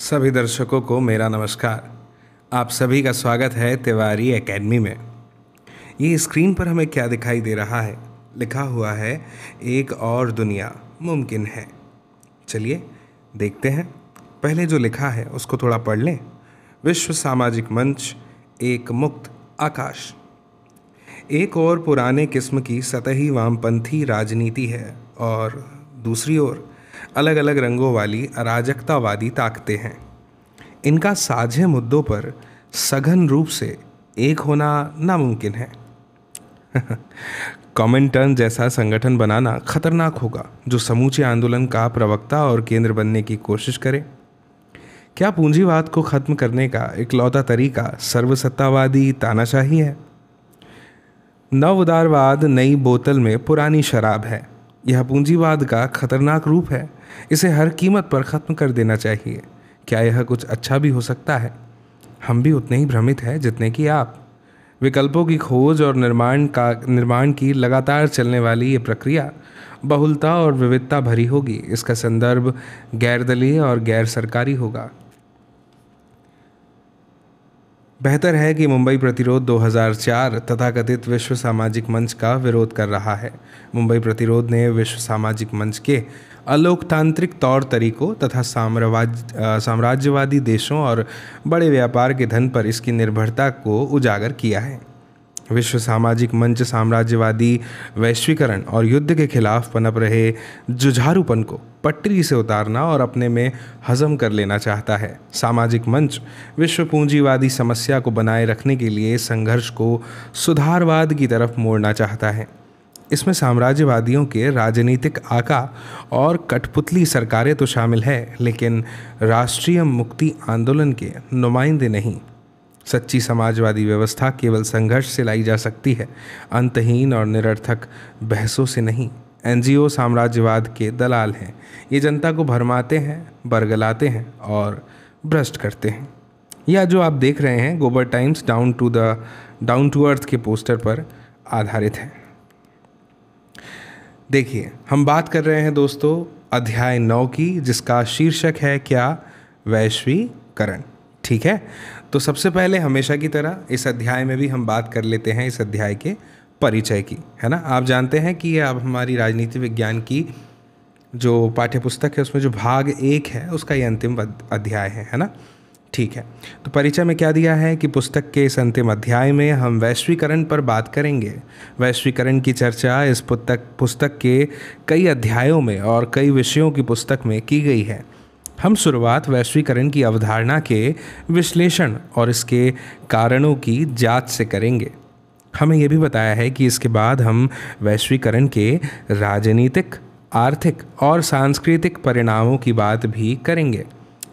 सभी दर्शकों को मेरा नमस्कार। आप सभी का स्वागत है तिवारी एकेडमी में। ये स्क्रीन पर हमें क्या दिखाई दे रहा है? लिखा हुआ है एक और दुनिया मुमकिन है। चलिए देखते हैं। पहले जो लिखा है उसको थोड़ा पढ़ लें। विश्व सामाजिक मंच, एक मुक्त आकाश। एक और पुराने किस्म की सतही वामपंथी राजनीति है और दूसरी ओर अलग अलग रंगों वाली अराजकतावादी ताकतें हैं। इनका साझे मुद्दों पर सघन रूप से एक होना नामुमकिन है। कॉमिंटर्न जैसा संगठन बनाना खतरनाक होगा जो समूचे आंदोलन का प्रवक्ता और केंद्र बनने की कोशिश करे। क्या पूंजीवाद को खत्म करने का इकलौता तरीका सर्वसत्तावादी तानाशाही है? नव उदारवाद नई बोतल में पुरानी शराब है। यह पूंजीवाद का खतरनाक रूप है। इसे हर कीमत पर ख़त्म कर देना चाहिए। क्या यह कुछ अच्छा भी हो सकता है? हम भी उतने ही भ्रमित हैं जितने कि आप। विकल्पों की खोज और निर्माण की लगातार चलने वाली ये प्रक्रिया बहुलता और विविधता भरी होगी। इसका संदर्भ गैरदलीय और गैर सरकारी होगा। बेहतर है कि मुंबई प्रतिरोध 2004 तथाकथित विश्व सामाजिक मंच का विरोध कर रहा है। मुंबई प्रतिरोध ने विश्व सामाजिक मंच के अलोकतांत्रिक तौर तरीकों तथा साम्राज्यवादी देशों और बड़े व्यापार के धन पर इसकी निर्भरता को उजागर किया है। विश्व सामाजिक मंच साम्राज्यवादी वैश्वीकरण और युद्ध के खिलाफ पनप रहे जुझारूपन को पटरी से उतारना और अपने में हजम कर लेना चाहता है। सामाजिक मंच विश्व पूंजीवादी समस्या को बनाए रखने के लिए संघर्ष को सुधारवाद की तरफ मोड़ना चाहता है। इसमें साम्राज्यवादियों के राजनीतिक आका और कठपुतली सरकारें तो शामिल है, लेकिन राष्ट्रीय मुक्ति आंदोलन के नुमाइंदे नहीं। सच्ची समाजवादी व्यवस्था केवल संघर्ष से लाई जा सकती है, अंतहीन और निरर्थक बहसों से नहीं। एनजीओ साम्राज्यवाद के दलाल हैं। ये जनता को भरमाते हैं, बरगलाते हैं और भ्रष्ट करते हैं। यह जो आप देख रहे हैं गोबर टाइम्स डाउन टू अर्थ के पोस्टर पर आधारित है। देखिए, हम बात कर रहे हैं दोस्तों अध्याय 9 की, जिसका शीर्षक है क्या? वैश्वीकरण। ठीक है, तो सबसे पहले हमेशा की तरह इस अध्याय में भी हम बात कर लेते हैं इस अध्याय के परिचय की, है ना। आप जानते हैं कि ये अब हमारी राजनीति विज्ञान की जो पाठ्यपुस्तक है उसमें जो भाग 1 है उसका ये अंतिम अध्याय है ना। ठीक है, तो परिचय में क्या दिया है कि पुस्तक के इस अंतिम अध्याय में हम वैश्वीकरण पर बात करेंगे। वैश्वीकरण की चर्चा इस पुस्तक के कई अध्यायों में और कई विषयों की पुस्तक में की गई है। हम शुरुआत वैश्वीकरण की अवधारणा के विश्लेषण और इसके कारणों की जांच से करेंगे। हमें यह भी बताया है कि इसके बाद हम वैश्वीकरण के राजनीतिक, आर्थिक और सांस्कृतिक परिणामों की बात भी करेंगे।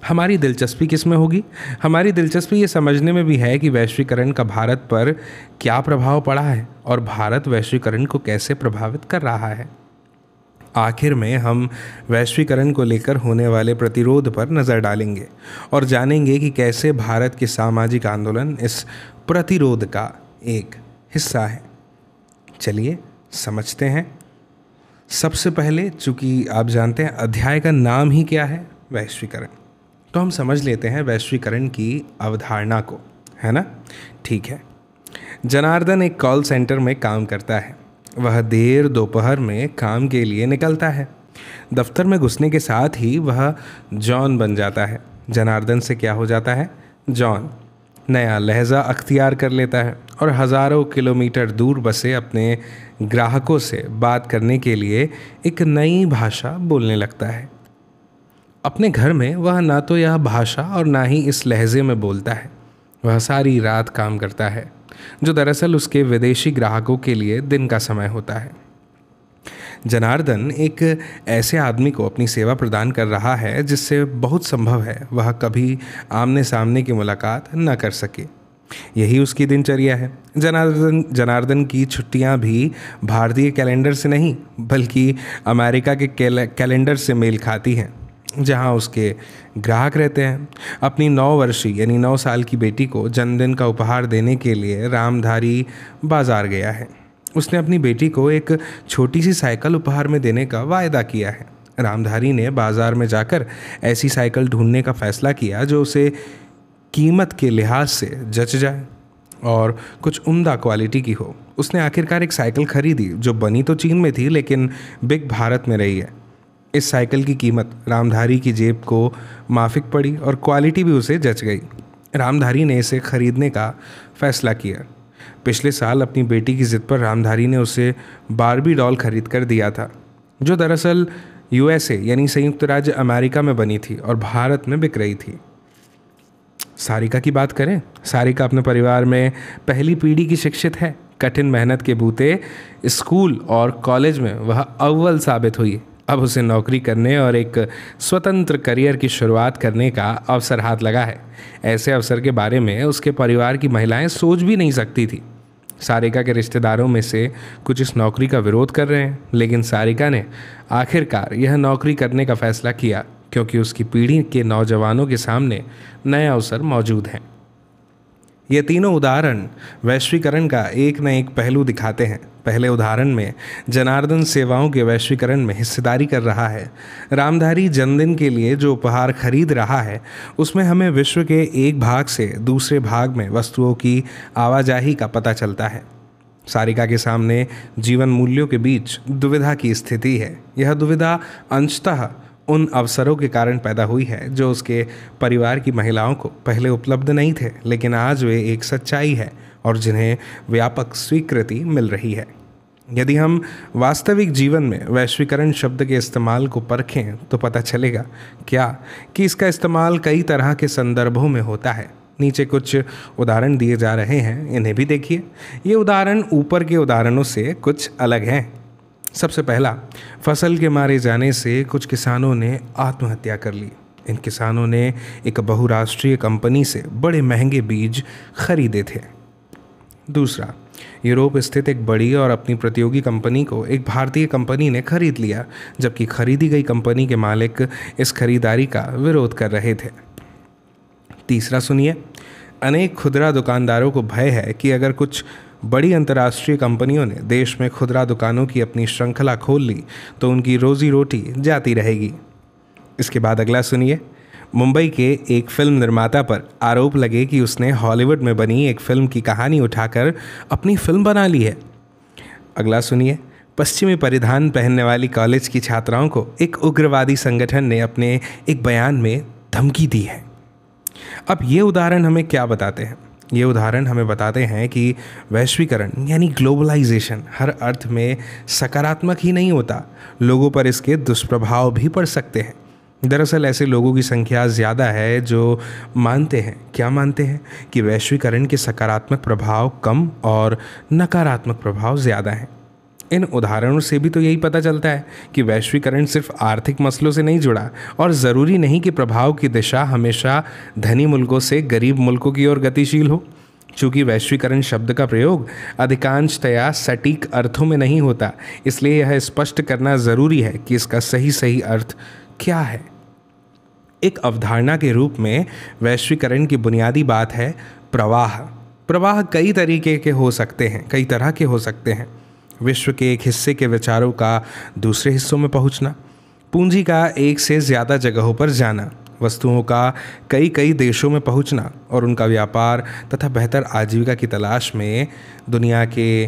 हमारी दिलचस्पी किस में होगी? हमारी दिलचस्पी ये समझने में भी है कि वैश्वीकरण का भारत पर क्या प्रभाव पड़ा है और भारत वैश्वीकरण को कैसे प्रभावित कर रहा है। आखिर में हम वैश्वीकरण को लेकर होने वाले प्रतिरोध पर नज़र डालेंगे और जानेंगे कि कैसे भारत के सामाजिक आंदोलन इस प्रतिरोध का एक हिस्सा है। चलिए समझते हैं। सबसे पहले, चूँकि आप जानते हैं अध्याय का नाम ही क्या है, वैश्वीकरण, तो हम समझ लेते हैं वैश्वीकरण की अवधारणा को, है ना। ठीक है, जनार्दन एक कॉल सेंटर में काम करता है। वह देर दोपहर में काम के लिए निकलता है। दफ्तर में घुसने के साथ ही वह जॉन बन जाता है। जनार्दन से क्या हो जाता है? जॉन। नया लहजा अख्तियार कर लेता है और हज़ारों किलोमीटर दूर बसे अपने ग्राहकों से बात करने के लिए एक नई भाषा बोलने लगता है। अपने घर में वह ना तो यह भाषा और ना ही इस लहजे में बोलता है। वह सारी रात काम करता है, जो दरअसल उसके विदेशी ग्राहकों के लिए दिन का समय होता है। जनार्दन एक ऐसे आदमी को अपनी सेवा प्रदान कर रहा है जिससे बहुत संभव है वह कभी आमने सामने की मुलाकात न कर सके। यही उसकी दिनचर्या है। जनार्दन की छुट्टियां भी भारतीय कैलेंडर से नहीं बल्कि अमेरिका के कैलेंडर से मेल खाती हैं, जहां उसके ग्राहक रहते हैं। अपनी 9 वर्षीय यानी 9 साल की बेटी को जन्मदिन का उपहार देने के लिए रामधारी बाजार गया है। उसने अपनी बेटी को एक छोटी सी साइकिल उपहार में देने का वायदा किया है। रामधारी ने बाजार में जाकर ऐसी साइकिल ढूंढने का फैसला किया जो उसे कीमत के लिहाज से जच जाए और कुछ उम्दा क्वालिटी की हो। उसने आखिरकार एक साइकिल खरीदी जो बनी तो चीन में थी लेकिन बिक भारत में रही है। इस साइकिल की कीमत रामधारी की जेब को माफिक पड़ी और क्वालिटी भी उसे जच गई। रामधारी ने इसे खरीदने का फैसला किया। पिछले साल अपनी बेटी की ज़िद पर रामधारी ने उसे बारबी डॉल खरीद कर दिया था जो दरअसल यूएसए यानी संयुक्त राज्य अमेरिका में बनी थी और भारत में बिक रही थी। सारिका की बात करें। सारिका अपने परिवार में पहली पीढ़ी की शिक्षित है। कठिन मेहनत के बूते स्कूल और कॉलेज में वह अव्वल साबित हुई। अब उसे नौकरी करने और एक स्वतंत्र करियर की शुरुआत करने का अवसर हाथ लगा है। ऐसे अवसर के बारे में उसके परिवार की महिलाएं सोच भी नहीं सकती थी। सारिका के रिश्तेदारों में से कुछ इस नौकरी का विरोध कर रहे हैं, लेकिन सारिका ने आखिरकार यह नौकरी करने का फैसला किया क्योंकि उसकी पीढ़ी के नौजवानों के सामने नए अवसर मौजूद हैं। ये तीनों उदाहरण वैश्वीकरण का एक न एक पहलू दिखाते हैं। पहले उदाहरण में जनार्दन सेवाओं के वैश्वीकरण में हिस्सेदारी कर रहा है। रामधारी जन्मदिन के लिए जो उपहार खरीद रहा है उसमें हमें विश्व के एक भाग से दूसरे भाग में वस्तुओं की आवाजाही का पता चलता है। सारिका के सामने जीवन मूल्यों के बीच दुविधा की स्थिति है। यह दुविधा अंशतः उन अवसरों के कारण पैदा हुई है जो उसके परिवार की महिलाओं को पहले उपलब्ध नहीं थे, लेकिन आज वे एक सच्चाई है और जिन्हें व्यापक स्वीकृति मिल रही है। यदि हम वास्तविक जीवन में वैश्वीकरण शब्द के इस्तेमाल को परखें तो पता चलेगा क्या कि इसका इस्तेमाल कई तरह के संदर्भों में होता है। नीचे कुछ उदाहरण दिए जा रहे हैं, इन्हें भी देखिए। ये उदाहरण ऊपर के उदाहरणों से कुछ अलग हैं। सबसे पहला, फसल के मारे जाने से कुछ किसानों ने आत्महत्या कर ली। इन किसानों ने एक बहुराष्ट्रीय कंपनी से बड़े महंगे बीज खरीदे थे। दूसरा, यूरोप स्थित एक बड़ी और अपनी प्रतियोगी कंपनी को एक भारतीय कंपनी ने खरीद लिया, जबकि खरीदी गई कंपनी के मालिक इस खरीदारी का विरोध कर रहे थे। तीसरा सुनिए, अनेक खुदरा दुकानदारों को भय है कि अगर कुछ बड़ी अंतर्राष्ट्रीय कंपनियों ने देश में खुदरा दुकानों की अपनी श्रृंखला खोल ली तो उनकी रोजी रोटी जाती रहेगी। इसके बाद अगला सुनिए, मुंबई के एक फिल्म निर्माता पर आरोप लगे कि उसने हॉलीवुड में बनी एक फिल्म की कहानी उठाकर अपनी फिल्म बना ली है। अगला सुनिए, पश्चिमी परिधान पहनने वाली कॉलेज की छात्राओं को एक उग्रवादी संगठन ने अपने एक बयान में धमकी दी है। अब ये उदाहरण हमें क्या बताते हैं? ये उदाहरण हमें बताते हैं कि वैश्वीकरण यानी ग्लोबलाइजेशन हर अर्थ में सकारात्मक ही नहीं होता, लोगों पर इसके दुष्प्रभाव भी पड़ सकते हैं। दरअसल ऐसे लोगों की संख्या ज़्यादा है जो मानते हैं कि वैश्वीकरण के सकारात्मक प्रभाव कम और नकारात्मक प्रभाव ज़्यादा हैं। इन उदाहरणों से भी तो यही पता चलता है कि वैश्वीकरण सिर्फ आर्थिक मसलों से नहीं जुड़ा और ज़रूरी नहीं कि प्रभाव की दिशा हमेशा धनी मुल्कों से गरीब मुल्कों की ओर गतिशील हो। चूँकि वैश्वीकरण शब्द का प्रयोग अधिकांशतया सटीक अर्थों में नहीं होता, इसलिए यह स्पष्ट करना ज़रूरी है कि इसका सही अर्थ क्या है। एक अवधारणा के रूप में वैश्वीकरण की बुनियादी बात है प्रवाह। प्रवाह कई तरह के हो सकते हैं। विश्व के एक हिस्से के विचारों का दूसरे हिस्सों में पहुंचना, पूंजी का एक से ज़्यादा जगहों पर जाना, वस्तुओं का कई देशों में पहुंचना और उनका व्यापार तथा बेहतर आजीविका की तलाश में दुनिया के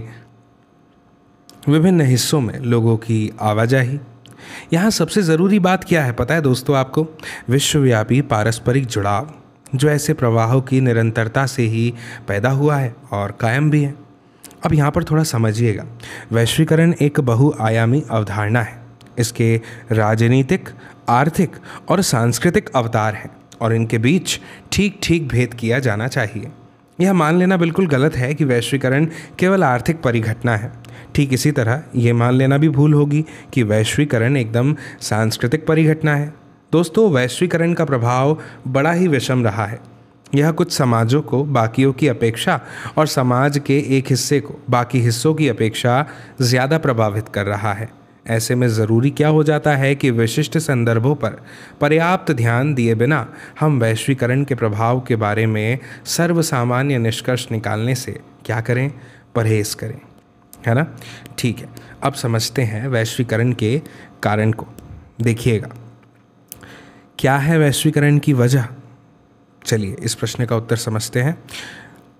विभिन्न हिस्सों में लोगों की आवाजाही। यहाँ सबसे ज़रूरी बात क्या है पता है दोस्तों आपको? विश्वव्यापी पारस्परिक जुड़ाव, जो ऐसे प्रवाहों की निरंतरता से ही पैदा हुआ है और कायम भी है। अब यहाँ पर थोड़ा समझिएगा, वैश्वीकरण एक बहुआयामी अवधारणा है। इसके राजनीतिक, आर्थिक और सांस्कृतिक अवतार हैं और इनके बीच ठीक भेद किया जाना चाहिए। यह मान लेना बिल्कुल गलत है कि वैश्वीकरण केवल आर्थिक परिघटना है। ठीक इसी तरह ये मान लेना भी भूल होगी कि वैश्वीकरण एकदम सांस्कृतिक परिघटना है। दोस्तों, वैश्वीकरण का प्रभाव बड़ा ही विषम रहा है। यह कुछ समाजों को बाकियों की अपेक्षा और समाज के एक हिस्से को बाकी हिस्सों की अपेक्षा ज़्यादा प्रभावित कर रहा है। ऐसे में ज़रूरी क्या हो जाता है कि विशिष्ट संदर्भों पर पर्याप्त ध्यान दिए बिना हम वैश्वीकरण के प्रभाव के बारे में सर्वसामान्य निष्कर्ष निकालने से क्या करें? परहेज़ करें, है ना। ठीक है, अब समझते हैं वैश्वीकरण के कारण को। देखिएगा, क्या है वैश्वीकरण की वजह? चलिए इस प्रश्न का उत्तर समझते हैं।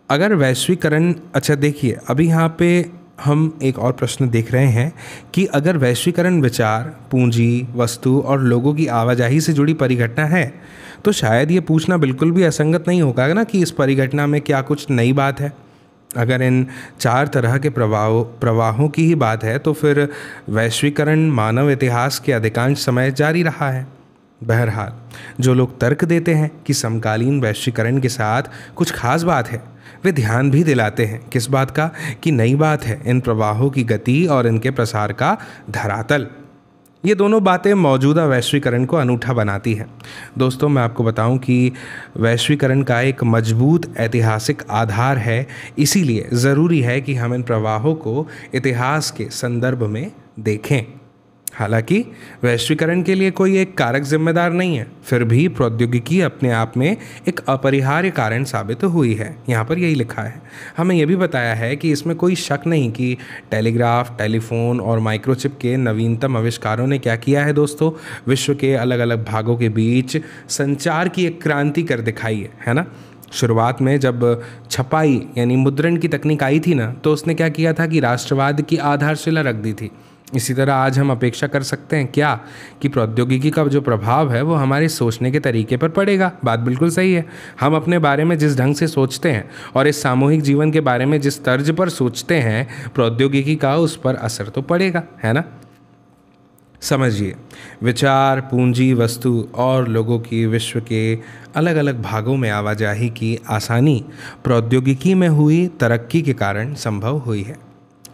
अगर वैश्वीकरण, अच्छा देखिए, अभी यहाँ पे हम एक और प्रश्न देख रहे हैं कि अगर वैश्वीकरण विचार, पूंजी, वस्तु और लोगों की आवाजाही से जुड़ी परिघटना है, तो शायद ये पूछना बिल्कुल भी असंगत नहीं होगा ना कि इस परिघटना में क्या कुछ नई बात है। अगर इन चार तरह के प्रवाहों की ही बात है तो फिर वैश्वीकरण मानव इतिहास के अधिकांश समय जारी रहा है। बहरहाल, जो लोग तर्क देते हैं कि समकालीन वैश्वीकरण के साथ कुछ खास बात है, वे ध्यान भी दिलाते हैं किस बात का, कि नई बात है इन प्रवाहों की गति और इनके प्रसार का धरातल। ये दोनों बातें मौजूदा वैश्वीकरण को अनूठा बनाती हैं। दोस्तों, मैं आपको बताऊं कि वैश्वीकरण का एक मजबूत ऐतिहासिक आधार है, इसीलिए ज़रूरी है कि हम इन प्रवाहों को इतिहास के संदर्भ में देखें। हालांकि वैश्वीकरण के लिए कोई एक कारक जिम्मेदार नहीं है, फिर भी प्रौद्योगिकी अपने आप में एक अपरिहार्य कारण साबित हुई है। यहाँ पर यही लिखा है। हमें यह भी बताया है कि इसमें कोई शक नहीं कि टेलीग्राफ, टेलीफोन और माइक्रोचिप के नवीनतम आविष्कारों ने क्या किया है दोस्तों, विश्व के अलग अलग भागों के बीच संचार की एक क्रांति कर दिखाई है ना। शुरुआत में जब छपाई यानी मुद्रण की तकनीक आई थी ना, तो उसने क्या किया था कि राष्ट्रवाद की आधारशिला रख दी थी। इसी तरह आज हम अपेक्षा कर सकते हैं क्या, कि प्रौद्योगिकी का जो प्रभाव है वो हमारे सोचने के तरीके पर पड़ेगा। बात बिल्कुल सही है। हम अपने बारे में जिस ढंग से सोचते हैं और इस सामूहिक जीवन के बारे में जिस तर्ज पर सोचते हैं, प्रौद्योगिकी का उस पर असर तो पड़ेगा, है ना। समझिए, विचार, पूंजी, वस्तु और लोगों की विश्व के अलग अलग भागों में आवाजाही की आसानी प्रौद्योगिकी में हुई तरक्की के कारण संभव हुई है।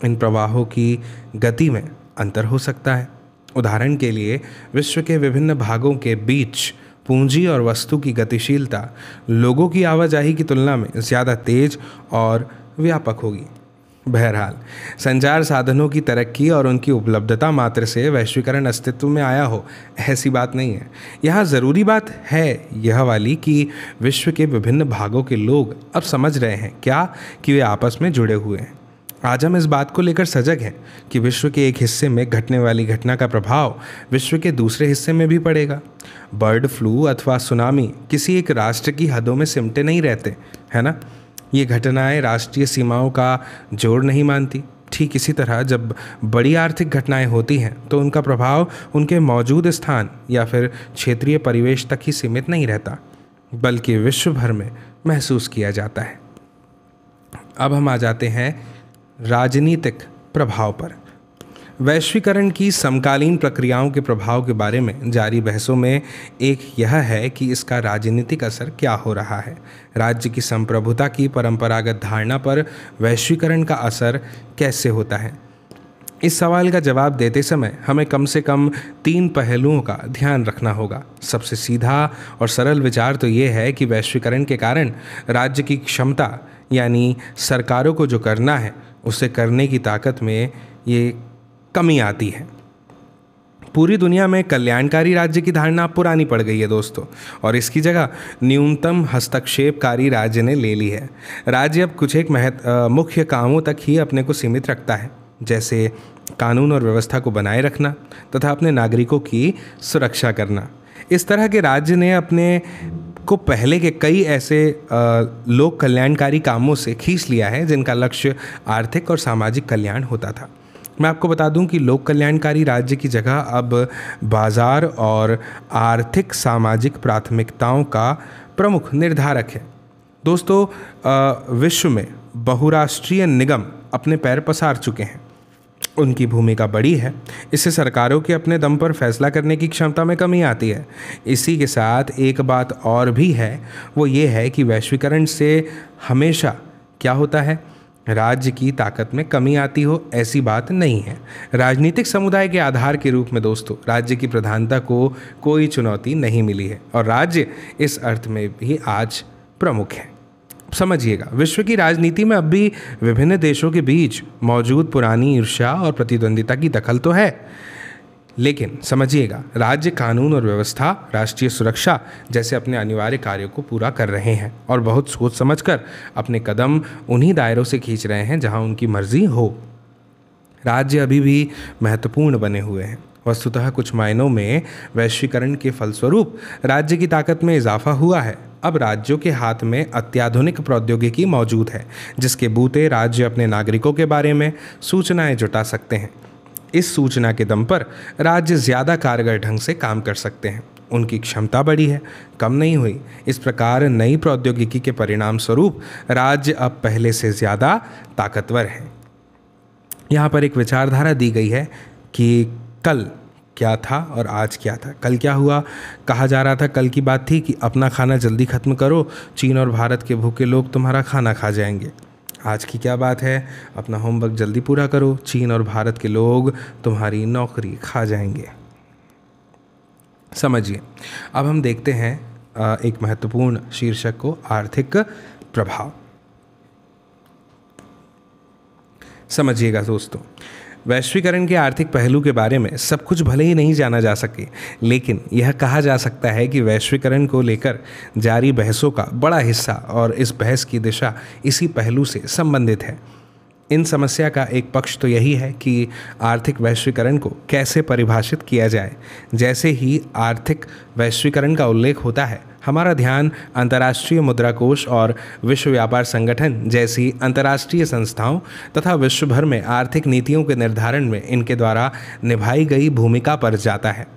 इन प्रवाहों की गति में अंतर हो सकता है। उदाहरण के लिए, विश्व के विभिन्न भागों के बीच पूंजी और वस्तु की गतिशीलता लोगों की आवाजाही की तुलना में ज़्यादा तेज और व्यापक होगी। बहरहाल, संचार साधनों की तरक्की और उनकी उपलब्धता मात्र से वैश्वीकरण अस्तित्व में आया हो, ऐसी बात नहीं है। यहाँ ज़रूरी बात है यह वाली कि विश्व के विभिन्न भागों के लोग अब समझ रहे हैं क्या, कि वे आपस में जुड़े हुए हैं। आज हम इस बात को लेकर सजग हैं कि विश्व के एक हिस्से में घटने वाली घटना का प्रभाव विश्व के दूसरे हिस्से में भी पड़ेगा। बर्ड फ्लू अथवा सुनामी किसी एक राष्ट्र की हदों में सिमटे नहीं रहते, है ना। ये घटनाएं राष्ट्रीय सीमाओं का जोड़ नहीं मानती। ठीक इसी तरह जब बड़ी आर्थिक घटनाएं होती हैं तो उनका प्रभाव उनके मौजूद स्थान या फिर क्षेत्रीय परिवेश तक ही सीमित नहीं रहता, बल्कि विश्व भर में महसूस किया जाता है। अब हम आ जाते हैं राजनीतिक प्रभाव पर। वैश्वीकरण की समकालीन प्रक्रियाओं के प्रभाव के बारे में जारी बहसों में एक यह है कि इसका राजनीतिक असर क्या हो रहा है। राज्य की संप्रभुता की परंपरागत धारणा पर वैश्वीकरण का असर कैसे होता है? इस सवाल का जवाब देते समय हमें कम से कम 3 पहलुओं का ध्यान रखना होगा। सबसे सीधा और सरल विचार तो ये है कि वैश्वीकरण के कारण राज्य की क्षमता, यानी सरकारों को जो करना है उसे करने की ताकत में ये कमी आती है। पूरी दुनिया में कल्याणकारी राज्य की धारणा पुरानी पड़ गई है दोस्तों, और इसकी जगह न्यूनतम हस्तक्षेपकारी राज्य ने ले ली है। राज्य अब कुछ एक मुख्य कामों तक ही अपने को सीमित रखता है, जैसे कानून और व्यवस्था को बनाए रखना तथा अपने नागरिकों की सुरक्षा करना। इस तरह के राज्य ने अपने को पहले के कई ऐसे लोक कल्याणकारी कामों से खींच लिया है जिनका लक्ष्य आर्थिक और सामाजिक कल्याण होता था। मैं आपको बता दूं कि लोक कल्याणकारी राज्य की जगह अब बाजार और आर्थिक सामाजिक प्राथमिकताओं का प्रमुख निर्धारक है। दोस्तों, विश्व में बहुराष्ट्रीय निगम अपने पैर पसार चुके हैं। उनकी भूमिका बड़ी है। इससे सरकारों के अपने दम पर फैसला करने की क्षमता में कमी आती है। इसी के साथ एक बात और भी है, वो ये है कि वैश्वीकरण से हमेशा क्या होता है, राज्य की ताकत में कमी आती हो, ऐसी बात नहीं है। राजनीतिक समुदाय के आधार के रूप में दोस्तों राज्य की प्रधानता को कोई चुनौती नहीं मिली है, और राज्य इस अर्थ में भी आज प्रमुख है। समझिएगा, विश्व की राजनीति में अब भी विभिन्न देशों के बीच मौजूद पुरानी ईर्ष्या और प्रतिद्वंदिता की दखल तो है, लेकिन समझिएगा, राज्य कानून और व्यवस्था, राष्ट्रीय सुरक्षा जैसे अपने अनिवार्य कार्यों को पूरा कर रहे हैं और बहुत सोच समझकर अपने कदम उन्हीं दायरों से खींच रहे हैं जहां उनकी मर्जी हो। राज्य अभी भी महत्वपूर्ण बने हुए हैं। वस्तुतः कुछ मायनों में वैश्वीकरण के फलस्वरूप राज्य की ताकत में इजाफा हुआ है। अब राज्यों के हाथ में अत्याधुनिक प्रौद्योगिकी मौजूद है, जिसके बूते राज्य अपने नागरिकों के बारे में सूचनाएं जुटा सकते हैं। इस सूचना के दम पर राज्य ज़्यादा कारगर ढंग से काम कर सकते हैं। उनकी क्षमता बढ़ी है, कम नहीं हुई। इस प्रकार नई प्रौद्योगिकी के परिणाम स्वरूप राज्य अब पहले से ज़्यादा ताकतवर है। यहाँ पर एक विचारधारा दी गई है कि कल क्या था और आज क्या था। कल क्या हुआ, कहा जा रहा था, कल की बात थी कि अपना खाना जल्दी ख़त्म करो, चीन और भारत के भूखे लोग तुम्हारा खाना खा जाएंगे। आज की क्या बात है, अपना होमवर्क जल्दी पूरा करो, चीन और भारत के लोग तुम्हारी नौकरी खा जाएंगे। समझिए, अब हम देखते हैं एक महत्वपूर्ण शीर्षक को, आर्थिक प्रभाव। समझिएगा दोस्तों, वैश्वीकरण के आर्थिक पहलू के बारे में सब कुछ भले ही नहीं जाना जा सके, लेकिन यह कहा जा सकता है कि वैश्वीकरण को लेकर जारी बहसों का बड़ा हिस्सा और इस बहस की दिशा इसी पहलू से संबंधित है। इन समस्या का एक पक्ष तो यही है कि आर्थिक वैश्वीकरण को कैसे परिभाषित किया जाए। जैसे ही आर्थिक वैश्वीकरण का उल्लेख होता है, हमारा ध्यान अंतर्राष्ट्रीय मुद्रा कोष और विश्व व्यापार संगठन जैसी अंतर्राष्ट्रीय संस्थाओं तथा विश्व भर में आर्थिक नीतियों के निर्धारण में इनके द्वारा निभाई गई भूमिका पर जाता है।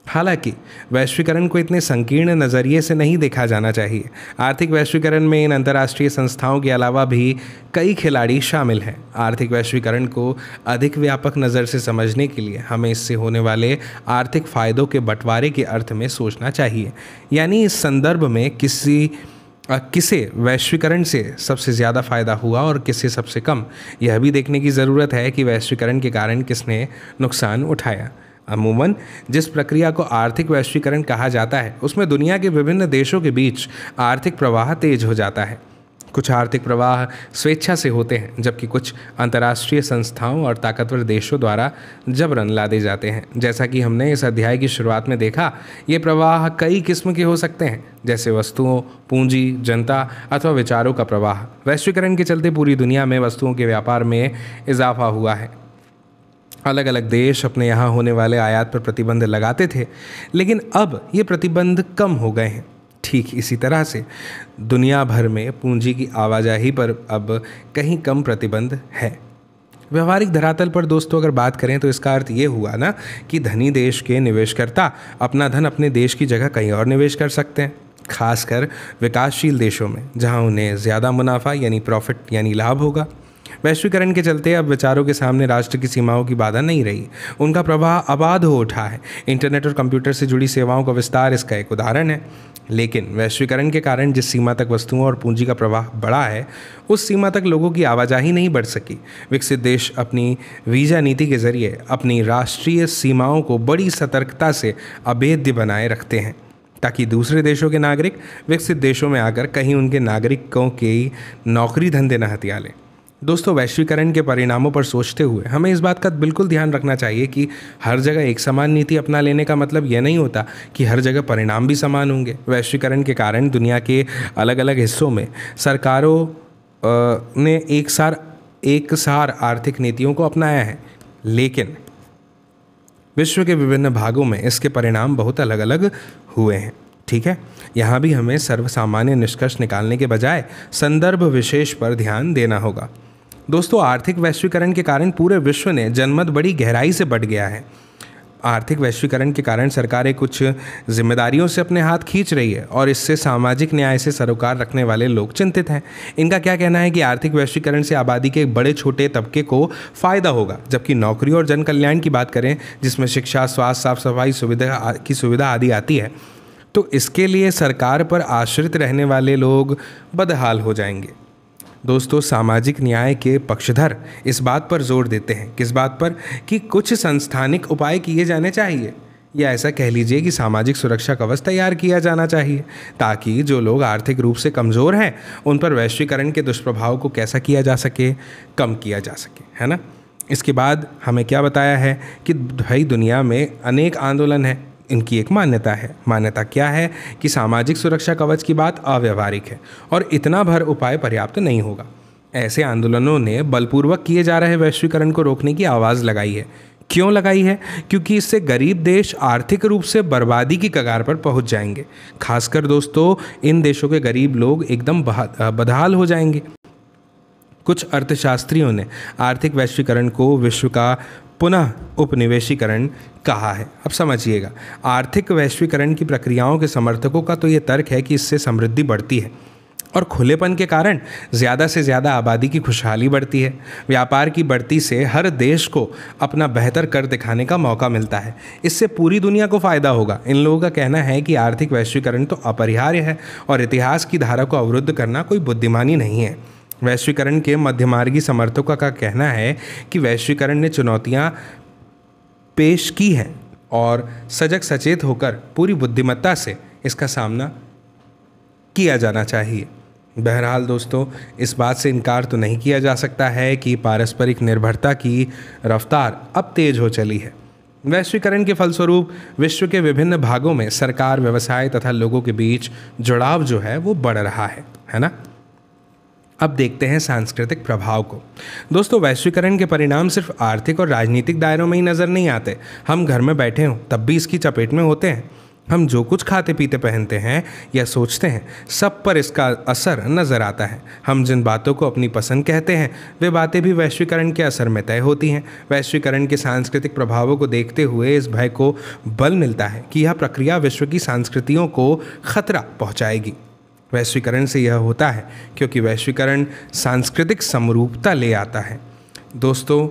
हालांकि वैश्वीकरण को इतने संकीर्ण नज़रिए से नहीं देखा जाना चाहिए। आर्थिक वैश्वीकरण में इन अंतर्राष्ट्रीय संस्थाओं के अलावा भी कई खिलाड़ी शामिल हैं। आर्थिक वैश्वीकरण को अधिक व्यापक नज़र से समझने के लिए हमें इससे होने वाले आर्थिक फ़ायदों के बंटवारे के अर्थ में सोचना चाहिए। यानी इस संदर्भ में किसे वैश्वीकरण से सबसे ज़्यादा फ़ायदा हुआ और किसे सबसे कम, यह भी देखने की ज़रूरत है कि वैश्वीकरण के कारण किसने नुकसान उठाया। अमूमन जिस प्रक्रिया को आर्थिक वैश्वीकरण कहा जाता है, उसमें दुनिया के विभिन्न देशों के बीच आर्थिक प्रवाह तेज हो जाता है। कुछ आर्थिक प्रवाह स्वेच्छा से होते हैं, जबकि कुछ अंतर्राष्ट्रीय संस्थाओं और ताकतवर देशों द्वारा जबरन लादे जाते हैं। जैसा कि हमने इस अध्याय की शुरुआत में देखा, ये प्रवाह कई किस्म के हो सकते हैं, जैसे वस्तुओं, पूंजी, जनता अथवा विचारों का प्रवाह। वैश्वीकरण के चलते पूरी दुनिया में वस्तुओं के व्यापार में इजाफा हुआ है। अलग अलग देश अपने यहाँ होने वाले आयात पर प्रतिबंध लगाते थे, लेकिन अब ये प्रतिबंध कम हो गए हैं। ठीक इसी तरह से दुनिया भर में पूंजी की आवाजाही पर अब कहीं कम प्रतिबंध है। व्यवहारिक धरातल पर दोस्तों अगर बात करें तो इसका अर्थ ये हुआ ना कि धनी देश के निवेशकर्ता अपना धन अपने देश की जगह कहीं और निवेश कर सकते हैं, खासकर विकासशील देशों में, जहाँ उन्हें ज़्यादा मुनाफा यानी प्रॉफिट यानी लाभ होगा। वैश्वीकरण के चलते अब विचारों के सामने राष्ट्र की सीमाओं की बाधा नहीं रही, उनका प्रवाह आबाद हो उठा है। इंटरनेट और कंप्यूटर से जुड़ी सेवाओं का विस्तार इसका एक उदाहरण है। लेकिन वैश्वीकरण के कारण जिस सीमा तक वस्तुओं और पूंजी का प्रवाह बढ़ा है, उस सीमा तक लोगों की आवाजाही नहीं बढ़ सकी। विकसित देश अपनी वीज़ा नीति के जरिए अपनी राष्ट्रीय सीमाओं को बड़ी सतर्कता से अभेद्य बनाए रखते हैं, ताकि दूसरे देशों के नागरिक विकसित देशों में आकर कहीं उनके नागरिकों की नौकरी धंधे न हथिया लें। दोस्तों, वैश्वीकरण के परिणामों पर सोचते हुए हमें इस बात का बिल्कुल ध्यान रखना चाहिए कि हर जगह एक समान नीति अपना लेने का मतलब यह नहीं होता कि हर जगह परिणाम भी समान होंगे। वैश्वीकरण के कारण दुनिया के अलग अलग हिस्सों में सरकारों ने एक सार आर्थिक नीतियों को अपनाया है, लेकिन विश्व के विभिन्न भागों में इसके परिणाम बहुत अलग अलग हुए हैं। ठीक है, यहाँ भी हमें सर्वसामान्य निष्कर्ष निकालने के बजाय संदर्भ विशेष पर ध्यान देना होगा। दोस्तों, आर्थिक वैश्वीकरण के कारण पूरे विश्व ने जनमत बड़ी गहराई से बढ़ गया है। आर्थिक वैश्वीकरण के कारण सरकारें कुछ जिम्मेदारियों से अपने हाथ खींच रही है और इससे सामाजिक न्याय से सरोकार रखने वाले लोग चिंतित हैं। इनका क्या कहना है कि आर्थिक वैश्वीकरण से आबादी के एक बड़े छोटे तबके को फ़ायदा होगा, जबकि नौकरी और जन कल्याण की बात करें, जिसमें शिक्षा, स्वास्थ्य, साफ सफाई सुविधा आदि आती है, तो इसके लिए सरकार पर आश्रित रहने वाले लोग बदहाल हो जाएंगे। दोस्तों, सामाजिक न्याय के पक्षधर इस बात पर जोर देते हैं, किस बात पर, कि कुछ संस्थानिक उपाय किए जाने चाहिए, या ऐसा कह लीजिए कि सामाजिक सुरक्षा कवच तैयार किया जाना चाहिए, ताकि जो लोग आर्थिक रूप से कमज़ोर हैं उन पर वैश्वीकरण के दुष्प्रभाव को कैसा किया जा सके, कम किया जा सके, है ना। इसके बाद हमें क्या बताया है कि भाई दुनिया में अनेक आंदोलन हैं, इनकी एक मान्यता है। मान्यता क्या है कि सामाजिक सुरक्षा कवच की बात अव्यावहारिक है और इतना भर उपाय पर्याप्त नहीं होगा। ऐसे आंदोलनों ने बलपूर्वक किए जा रहे वैश्वीकरण को रोकने की आवाज़ लगाई है। क्यों लगाई है? क्योंकि इससे गरीब देश आर्थिक रूप से बर्बादी की कगार पर पहुंच जाएंगे। खासकर दोस्तों, इन देशों के गरीब लोग एकदम बदहाल हो जाएंगे। कुछ अर्थशास्त्रियों ने आर्थिक वैश्वीकरण को विश्व का पुनः उपनिवेशीकरण कहा है। अब समझिएगा, आर्थिक वैश्वीकरण की प्रक्रियाओं के समर्थकों का तो ये तर्क है कि इससे समृद्धि बढ़ती है और खुलेपन के कारण ज़्यादा से ज़्यादा आबादी की खुशहाली बढ़ती है। व्यापार की बढ़ती से हर देश को अपना बेहतर कर दिखाने का मौका मिलता है। इससे पूरी दुनिया को फ़ायदा होगा। इन लोगों का कहना है कि आर्थिक वैश्वीकरण तो अपरिहार्य है और इतिहास की धारा को अवरुद्ध करना कोई बुद्धिमानी नहीं है। वैश्वीकरण के मध्यमार्गी समर्थकों का कहना है कि वैश्वीकरण ने चुनौतियाँ पेश की हैं और सजग सचेत होकर पूरी बुद्धिमत्ता से इसका सामना किया जाना चाहिए। बहरहाल दोस्तों, इस बात से इनकार तो नहीं किया जा सकता है कि पारस्परिक निर्भरता की रफ्तार अब तेज हो चली है। वैश्वीकरण के फलस्वरूप विश्व के विभिन्न भागों में सरकार, व्यवसाय तथा लोगों के बीच जुड़ाव जो है वो बढ़ रहा है ना। अब देखते हैं सांस्कृतिक प्रभाव को। दोस्तों, वैश्वीकरण के परिणाम सिर्फ आर्थिक और राजनीतिक दायरों में ही नज़र नहीं आते। हम घर में बैठे हों तब भी इसकी चपेट में होते हैं। हम जो कुछ खाते पीते पहनते हैं या सोचते हैं, सब पर इसका असर नज़र आता है। हम जिन बातों को अपनी पसंद कहते हैं, वे बातें भी वैश्वीकरण के असर में तय होती हैं। वैश्वीकरण के सांस्कृतिक प्रभावों को देखते हुए इस भय को बल मिलता है कि यह प्रक्रिया विश्व की संस्कृतियों को खतरा पहुँचाएगी। वैश्वीकरण से यह होता है क्योंकि वैश्वीकरण सांस्कृतिक समरूपता ले आता है। दोस्तों,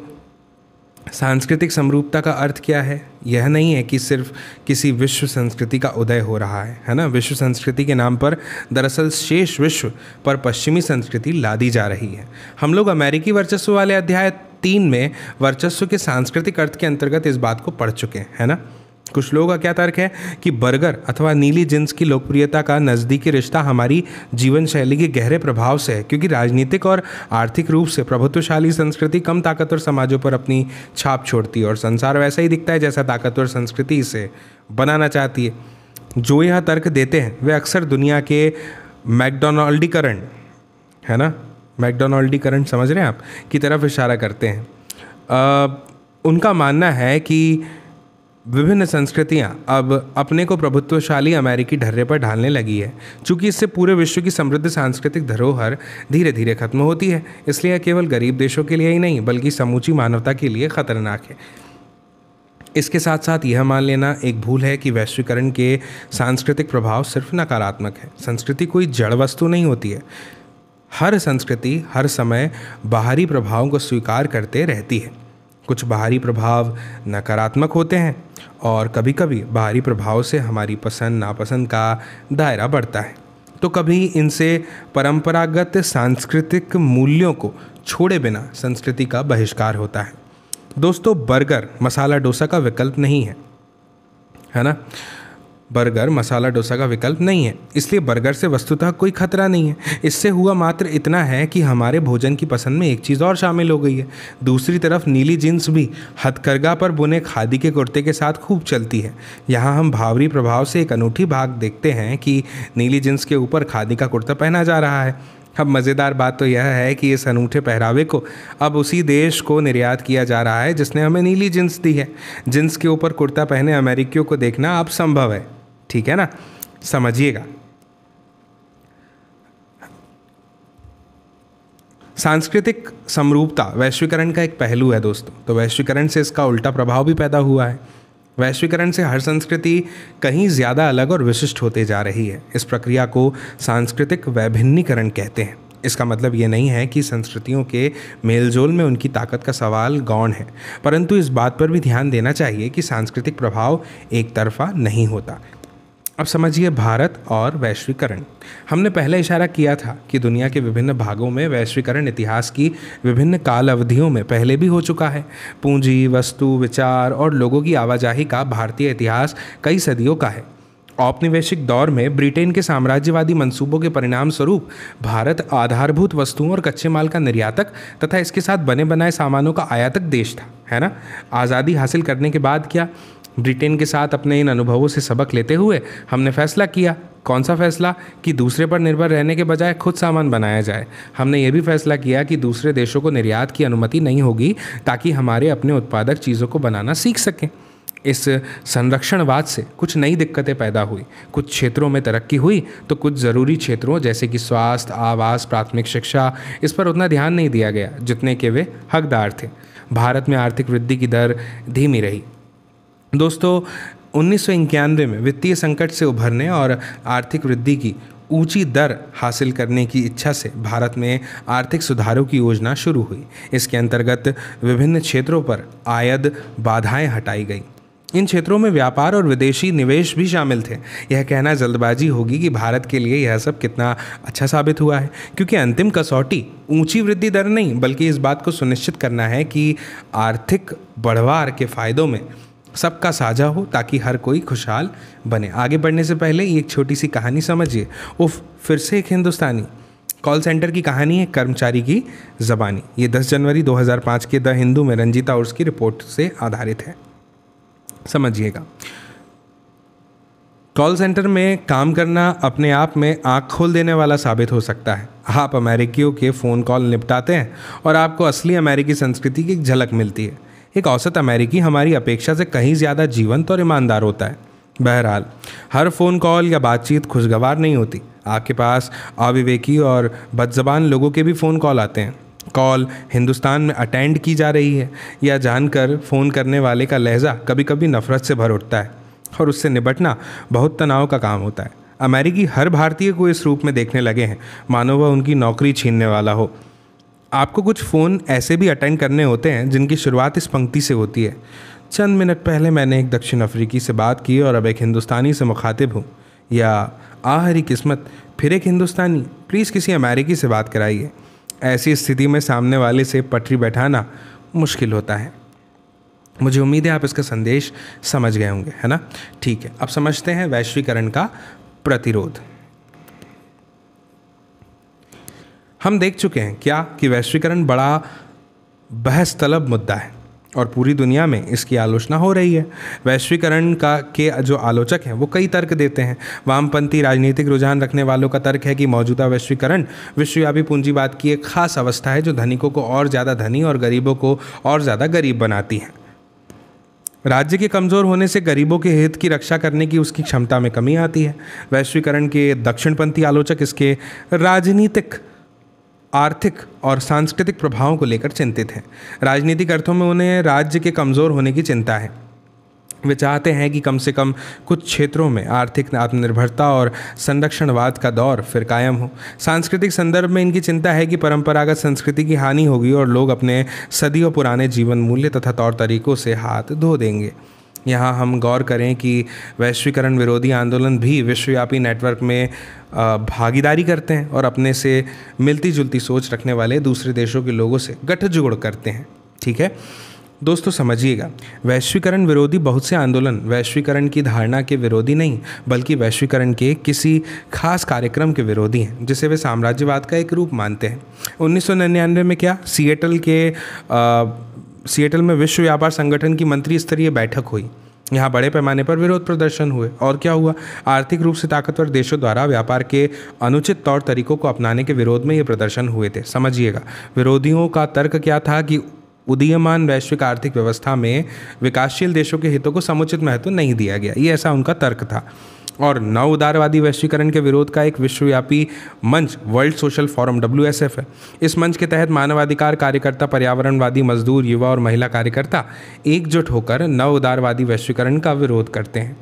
सांस्कृतिक समरूपता का अर्थ क्या है? यह नहीं है कि सिर्फ किसी विश्व संस्कृति का उदय हो रहा है ना। विश्व संस्कृति के नाम पर दरअसल शेष विश्व पर पश्चिमी संस्कृति लादी जा रही है। हम लोग अमेरिकी वर्चस्व वाले अध्याय 3 में वर्चस्व के सांस्कृतिक अर्थ के अंतर्गत इस बात को पढ़ चुके हैं, है ना। कुछ लोगों का क्या तर्क है कि बर्गर अथवा नीली जींस की लोकप्रियता का नज़दीकी रिश्ता हमारी जीवन शैली के गहरे प्रभाव से है, क्योंकि राजनीतिक और आर्थिक रूप से प्रभुत्वशाली संस्कृति कम ताकतवर समाजों पर अपनी छाप छोड़ती है और संसार वैसा ही दिखता है जैसा ताकतवर संस्कृति इसे बनाना चाहती है। जो यह तर्क देते हैं वे अक्सर दुनिया के मैकडोनाल्डीकरण, है ना, मैकडोनाल्डीकरण समझ रहे हैं आप, की तरफ इशारा करते हैं। उनका मानना है कि विभिन्न संस्कृतियां अब अपने को प्रभुत्वशाली अमेरिकी ढर्रे पर ढालने लगी है। चूँकि इससे पूरे विश्व की समृद्ध सांस्कृतिक धरोहर धीरे धीरे खत्म होती है, इसलिए केवल गरीब देशों के लिए ही नहीं बल्कि समूची मानवता के लिए खतरनाक है। इसके साथ साथ यह मान लेना एक भूल है कि वैश्वीकरण के सांस्कृतिक प्रभाव सिर्फ नकारात्मक है। संस्कृति कोई जड़ वस्तु नहीं होती है। हर संस्कृति हर समय बाहरी प्रभावों को स्वीकार करते रहती है। कुछ बाहरी प्रभाव नकारात्मक होते हैं और कभी कभी बाहरी प्रभाव से हमारी पसंद नापसंद का दायरा बढ़ता है, तो कभी इनसे परंपरागत सांस्कृतिक मूल्यों को छोड़े बिना संस्कृति का बहिष्कार होता है। दोस्तों, बर्गर मसाला डोसा का विकल्प नहीं है ना। बर्गर मसाला डोसा का विकल्प नहीं है, इसलिए बर्गर से वस्तुतः कोई खतरा नहीं है। इससे हुआ मात्र इतना है कि हमारे भोजन की पसंद में एक चीज़ और शामिल हो गई है। दूसरी तरफ नीली जींस भी हथकरघा पर बुने खादी के कुर्ते के साथ खूब चलती है। यहाँ हम भावरी प्रभाव से एक अनूठी भाग देखते हैं कि नीली जींस के ऊपर खादी का कुर्ता पहना जा रहा है। अब मज़ेदार बात तो यह है कि इस अनूठे पहरावे को अब उसी देश को निर्यात किया जा रहा है जिसने हमें नीली जींस दी है। जींस के ऊपर कुर्ता पहने अमेरिकियों को देखना अब संभव है, ठीक है ना, समझिएगा। सांस्कृतिक समरूपता वैश्वीकरण का एक पहलू है दोस्तों। तो वैश्वीकरण से इसका उल्टा प्रभाव भी पैदा हुआ है। वैश्वीकरण से हर संस्कृति कहीं ज़्यादा अलग और विशिष्ट होते जा रही है। इस प्रक्रिया को सांस्कृतिक वैभिन्नीकरण कहते हैं। इसका मतलब ये नहीं है कि संस्कृतियों के मेलजोल में उनकी ताकत का सवाल गौण है, परंतु इस बात पर भी ध्यान देना चाहिए कि सांस्कृतिक प्रभाव एक तरफा नहीं होता। अब समझिए भारत और वैश्वीकरण। हमने पहले इशारा किया था कि दुनिया के विभिन्न भागों में वैश्वीकरण इतिहास की विभिन्न काल अवधियों में पहले भी हो चुका है। पूंजी, वस्तु, विचार और लोगों की आवाजाही का भारतीय इतिहास कई सदियों का है। औपनिवेशिक दौर में ब्रिटेन के साम्राज्यवादी मंसूबों के परिणाम स्वरूप भारत आधारभूत वस्तुओं और कच्चे माल का निर्यातक तथा इसके साथ बने बनाए सामानों का आयातक देश था, है ना। आज़ादी हासिल करने के बाद क्या ब्रिटेन के साथ अपने इन अनुभवों से सबक लेते हुए हमने फैसला किया। कौन सा फैसला? कि दूसरे पर निर्भर रहने के बजाय खुद सामान बनाया जाए। हमने ये भी फैसला किया कि दूसरे देशों को निर्यात की अनुमति नहीं होगी, ताकि हमारे अपने उत्पादक चीज़ों को बनाना सीख सकें। इस संरक्षणवाद से कुछ नई दिक्कतें पैदा हुई। कुछ क्षेत्रों में तरक्की हुई तो कुछ ज़रूरी क्षेत्रों जैसे कि स्वास्थ्य, आवास, प्राथमिक शिक्षा, इस पर उतना ध्यान नहीं दिया गया जितने के वे हकदार थे। भारत में आर्थिक वृद्धि की दर धीमी रही। दोस्तों, 1991 में वित्तीय संकट से उभरने और आर्थिक वृद्धि की ऊंची दर हासिल करने की इच्छा से भारत में आर्थिक सुधारों की योजना शुरू हुई। इसके अंतर्गत विभिन्न क्षेत्रों पर आयद बाधाएं हटाई गई। इन क्षेत्रों में व्यापार और विदेशी निवेश भी शामिल थे। यह कहना जल्दबाजी होगी कि भारत के लिए यह सब कितना अच्छा साबित हुआ है, क्योंकि अंतिम कसौटी ऊंची वृद्धि दर नहीं, बल्कि इस बात को सुनिश्चित करना है कि आर्थिक बढ़वार के फायदों में सबका साझा हो, ताकि हर कोई खुशहाल बने। आगे बढ़ने से पहले एक छोटी सी कहानी समझिए। फिर से एक हिंदुस्तानी कॉल सेंटर की कहानी है, कर्मचारी की ज़बानी। ये 10 जनवरी 2005 के द हिंदू में रंजीता उर्स की रिपोर्ट से आधारित है। समझिएगा। कॉल सेंटर में काम करना अपने आप में आँख खोल देने वाला साबित हो सकता है। आप अमेरिकियों के फ़ोन कॉल निपटाते हैं और आपको असली अमेरिकी संस्कृति की एक झलक मिलती है। एक औसत अमेरिकी हमारी अपेक्षा से कहीं ज़्यादा जीवंत और ईमानदार होता है। बहरहाल, हर फ़ोन कॉल या बातचीत खुशगवार नहीं होती। आपके पास अविवेकी और बदज़बान लोगों के भी फ़ोन कॉल आते हैं। कॉल हिंदुस्तान में अटेंड की जा रही है या जानकर फ़ोन करने वाले का लहजा कभी कभी नफ़रत से भर उठता है, और उससे निपटना बहुत तनाव का काम होता है। अमेरिकी हर भारतीय को इस रूप में देखने लगे हैं मानो वह उनकी नौकरी छीनने वाला हो। आपको कुछ फ़ोन ऐसे भी अटेंड करने होते हैं जिनकी शुरुआत इस पंक्ति से होती है: चंद मिनट पहले मैंने एक दक्षिण अफ्रीकी से बात की और अब एक हिंदुस्तानी से मुखातिब हूँ। या हरी किस्मत, फिर एक हिंदुस्तानी, प्लीज़ किसी अमेरिकी से बात कराइए। ऐसी स्थिति में सामने वाले से पटरी बैठाना मुश्किल होता है। मुझे उम्मीद है आप इसका संदेश समझ गए होंगे, है ना? ठीक है, अब समझते हैं वैश्वीकरण का प्रतिरोध। हम देख चुके हैं क्या कि वैश्वीकरण बड़ा बहस तलब मुद्दा है और पूरी दुनिया में इसकी आलोचना हो रही है। वैश्वीकरण के जो आलोचक हैं वो कई तर्क देते हैं। वामपंथी राजनीतिक रुझान रखने वालों का तर्क है कि मौजूदा वैश्वीकरण विश्वव्यापी पूंजीवाद की एक खास अवस्था है जो धनिकों को और ज़्यादा धनी और गरीबों को और ज़्यादा गरीब बनाती है। राज्य के कमज़ोर होने से गरीबों के हित की रक्षा करने की उसकी क्षमता में कमी आती है। वैश्वीकरण के दक्षिणपंथी आलोचक इसके राजनीतिक, आर्थिक और सांस्कृतिक प्रभावों को लेकर चिंतित हैं। राजनीतिक अर्थों में उन्हें राज्य के कमज़ोर होने की चिंता है। वे चाहते हैं कि कम से कम कुछ क्षेत्रों में आर्थिक आत्मनिर्भरता और संरक्षणवाद का दौर फिर कायम हो। सांस्कृतिक संदर्भ में इनकी चिंता है कि परंपरागत संस्कृति की हानि होगी और लोग अपने सदियों पुराने जीवन मूल्य तथा तौर तरीकों से हाथ धो देंगे। यहाँ हम गौर करें कि वैश्वीकरण विरोधी आंदोलन भी विश्वव्यापी नेटवर्क में भागीदारी करते हैं और अपने से मिलती जुलती सोच रखने वाले दूसरे देशों के लोगों से गठजोड़ करते हैं। ठीक है दोस्तों, समझिएगा, वैश्वीकरण विरोधी बहुत से आंदोलन वैश्वीकरण की धारणा के विरोधी नहीं, बल्कि वैश्वीकरण के किसी खास कार्यक्रम के विरोधी हैं जिसे वे साम्राज्यवाद का एक रूप मानते हैं। 1999 में क्या सिएटल में विश्व व्यापार संगठन की मंत्री स्तरीय बैठक हुई। यहाँ बड़े पैमाने पर विरोध प्रदर्शन हुए और क्या हुआ? आर्थिक रूप से ताकतवर देशों द्वारा व्यापार के अनुचित तौर तरीकों को अपनाने के विरोध में ये प्रदर्शन हुए थे। समझिएगा, विरोधियों का तर्क क्या था कि उदीयमान वैश्विक आर्थिक व्यवस्था में विकासशील देशों के हितों को समुचित महत्व नहीं दिया गया। ये ऐसा उनका तर्क था। और नव उदारवादी वैश्वीकरण के विरोध का एक विश्वव्यापी मंच वर्ल्ड सोशल फोरम WSF है। इस मंच के तहत मानवाधिकार कार्यकर्ता, पर्यावरणवादी, मजदूर, युवा और महिला कार्यकर्ता एकजुट होकर नव उदारवादी वैश्वीकरण का विरोध करते हैं।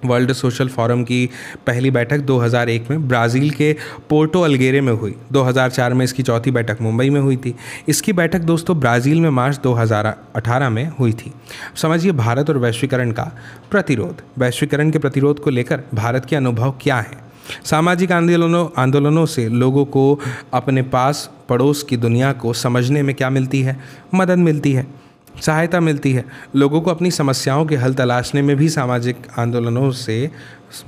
वर्ल्ड सोशल फोरम की पहली बैठक 2001 में ब्राज़ील के पोर्टो अल्गेरे में हुई। 2004 में इसकी चौथी बैठक मुंबई में हुई थी। इसकी बैठक दोस्तों ब्राज़ील में मार्च 2018 में हुई थी। समझिए, भारत और वैश्वीकरण का प्रतिरोध। वैश्वीकरण के प्रतिरोध को लेकर भारत के अनुभव क्या हैं? सामाजिक आंदोलनों से लोगों को अपने पास पड़ोस की दुनिया को समझने में क्या मिलती है? मदद मिलती है, सहायता मिलती है। लोगों को अपनी समस्याओं के हल तलाशने में भी सामाजिक आंदोलनों से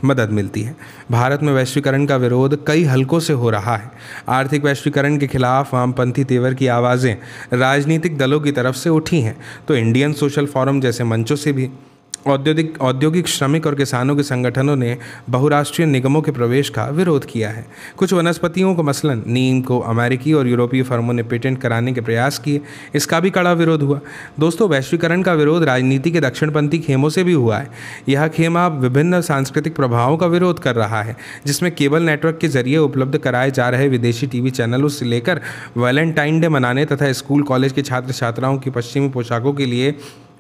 मदद मिलती है। भारत में वैश्वीकरण का विरोध कई हलकों से हो रहा है। आर्थिक वैश्वीकरण के खिलाफ वामपंथी तेवर की आवाज़ें राजनीतिक दलों की तरफ से उठी हैं, तो इंडियन सोशल फोरम जैसे मंचों से भी। औद्योगिक श्रमिक और किसानों के संगठनों ने बहुराष्ट्रीय निगमों के प्रवेश का विरोध किया है। कुछ वनस्पतियों को, मसलन नीम को, अमेरिकी और यूरोपीय फर्मों ने पेटेंट कराने के प्रयास किए। इसका भी कड़ा विरोध हुआ। दोस्तों, वैश्वीकरण का विरोध राजनीति के दक्षिणपंथी खेमों से भी हुआ है। यह खेमा अब विभिन्न सांस्कृतिक प्रभावों का विरोध कर रहा है, जिसमें केबल नेटवर्क के जरिए उपलब्ध कराए जा रहे विदेशी टीवी चैनलों से लेकर वैलेंटाइन डे मनाने तथा स्कूल कॉलेज के छात्र छात्राओं की पश्चिमी पोशाकों के लिए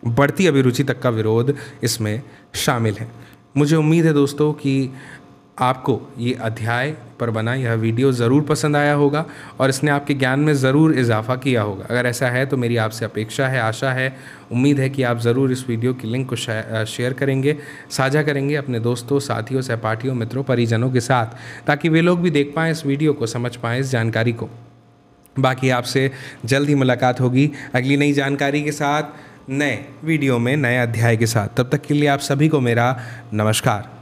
बढ़ती अभिरुचि तक का विरोध इसमें शामिल है। मुझे उम्मीद है दोस्तों कि आपको ये अध्याय पर बना यह वीडियो ज़रूर पसंद आया होगा और इसने आपके ज्ञान में ज़रूर इजाफा किया होगा। अगर ऐसा है तो मेरी आपसे अपेक्षा है, आशा है, उम्मीद है कि आप ज़रूर इस वीडियो की लिंक को शेयर करेंगे, साझा करेंगे अपने दोस्तों, साथियों, सहपाठियों, मित्रों, परिजनों के साथ, ताकि वे लोग भी देख पाएँ इस वीडियो को, समझ पाएँ इस जानकारी को। बाकी आपसे जल्द ही मुलाकात होगी अगली नई जानकारी के साथ, नए वीडियो में, नए अध्याय के साथ। तब तक के लिए आप सभी को मेरा नमस्कार।